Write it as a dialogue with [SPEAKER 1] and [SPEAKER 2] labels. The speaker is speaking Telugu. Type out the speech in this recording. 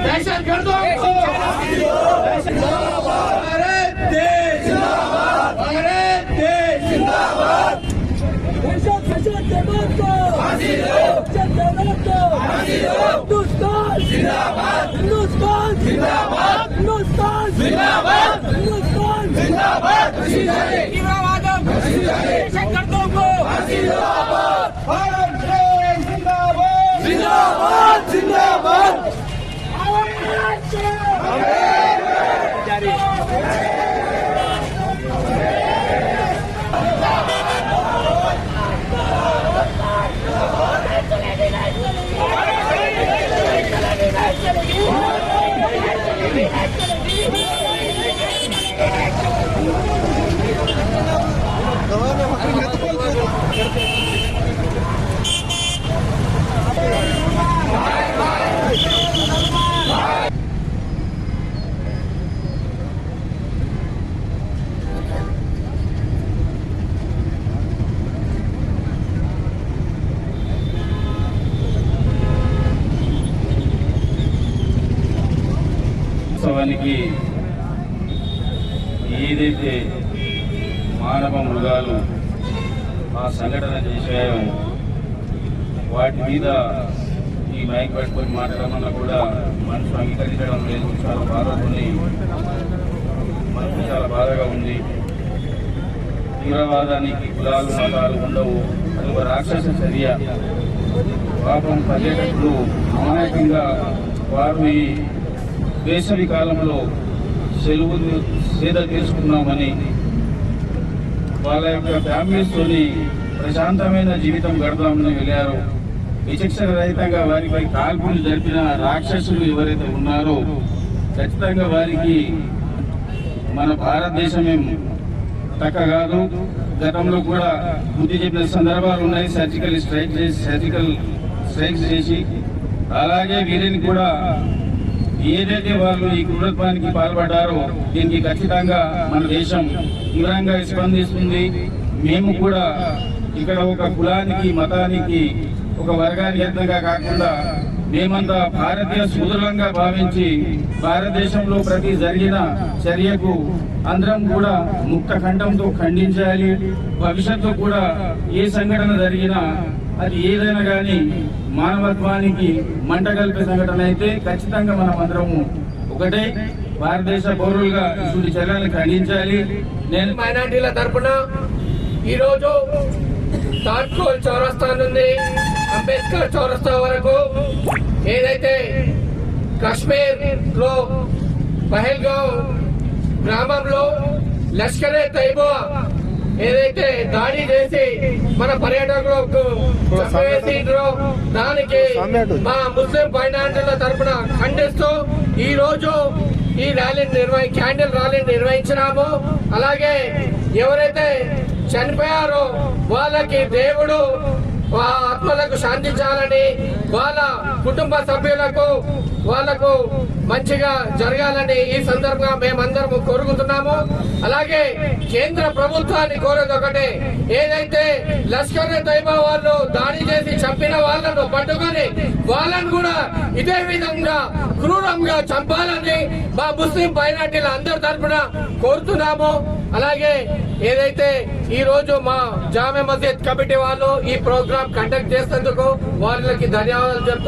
[SPEAKER 1] दहशतगर्दों को भारत देश जिंदाबाद, भारत देश जिंदाबाद।
[SPEAKER 2] दहशतगर्द को फांसी दो, दहशतगर्द को फांसी दो। हिंदुस्तान जिंदाबाद, हिंदुस्तान जिंदाबाद, हिंदुस्तान जिंदाबाद, हिंदुस्तान जिंदाबाद। तीव्रवादम दहशतगर्दों को फांसी दो।
[SPEAKER 1] भारत देश जिंदाबाद,
[SPEAKER 2] जिंदाबाद जिंदाबाद।
[SPEAKER 3] వాస్తవానికి ఏదైతే మానవ మృగాలు ఆ సంఘటన చేశాయో వాటి మీద ఈ మైక్ పట్టుకొని మాట్లాడమన్నా కూడా మనసు అంగీకరించడం లేదు. చాలా బాధపడి మనసు చాలా బాధగా ఉంది. తీవ్రవాదానికి కులాలు మతాలు ఉండవు, అది ఒక రాక్షస చర్య. పాపం పర్యాటకులు అమాయకంగా వారు ఈ వేసవి కాలంలో సెలవులు సేద తీసుకున్నామని వాళ్ళ యొక్క ఫ్యామిలీస్తోని ప్రశాంతమైన జీవితం గడపామని వెళ్ళారు. విచక్షణ రహితంగా వారిపై కాల్పులు జరిపిన రాక్షసులు ఎవరైతే ఉన్నారో ఖచ్చితంగా వారికి మన భారతదేశమేం తక్క కాదు. గతంలో కూడా బుద్ధి చెప్పిన సందర్భాలు ఉన్నాయి. సర్జికల్ స్ట్రైక్స్ చేసి అలాగే వీరిని కూడా ఏదైతే వాళ్ళు ఈ క్రూరత్వానికి పాల్పడ్డారో దీనికి ఖచ్చితంగా మన దేశం తీవ్రంగా స్పందిస్తుంది. మేము కూడా ఇక్కడ ఒక కులానికి మతానికి ఒక వర్గానికి అర్థంగా కాకుండా మేమంతా భారతీయ సోదరులంగా భావించి భారతదేశంలో ప్రతి జరిగిన చర్యకు అందరం కూడా ముక్త ఖండంతో ఖండించాలి. భవిష్యత్తు కూడా ఏ సంఘటన జరిగినా అది ఏదైనా కానీ మానవత్వానికి మంటగల్పే సంఘటన అయితే ఖచ్చితంగా మనం అందరము ఒకటే భారతదేశ పౌరులుగా ఇటువంటి చర్యలను ఖండించాలి.
[SPEAKER 4] నేను మైనార్టీల తరఫున ఈరోజు తాట్కోల్ చౌరస్తా నుండి అంబేద్కర్ చౌరస్తా వరకు ఏదైతే కశ్మీర్ లో పహల్గాం గ్రామంలో లష్కరే తైబా ఏదైతే దాడి చేసి మన పర్యాటకులకు దానికి మా ముస్లిం మైనారిటీల తరఫున ఖండిస్తూ ఈ రోజు ఈ ర్యాలీని క్యాండిల్ ర్యాలీని నిర్వహించినాము. అలాగే ఎవరైతే చనిపోయారో వాళ్ళకి దేవుడు ఆత్మలకు శాంతించాలని, వాళ్ళ కుటుంబ సభ్యులకు వాళ్లకు మంచిగా జరగాలని ఈ సందర్భంగా మేమందరం కోరుకుంటున్నాము. అలాగే కేంద్ర ప్రభుత్వాన్ని కోరేది ఒకటే, ఏదైతే లష్కర్ తైబా వాళ్ళు దాడి చేసి చంపిన వాళ్ళను పట్టుకొని వాళ్ళను కూడా ఇదే విధంగా క్రూరంగా చంపాలని మా ముస్లిం మైనార్టీల అందరి తరఫున కోరుతున్నాము. అలాగే ఏదైతే ఈ రోజు మా జామే మస్జిద్ కమిటీ వాళ్ళు ఈ ప్రోగ్రాం కండక్ట్ చేసేందుకు వాళ్ళకి ధన్యవాదాలు చెప్తున్నాము.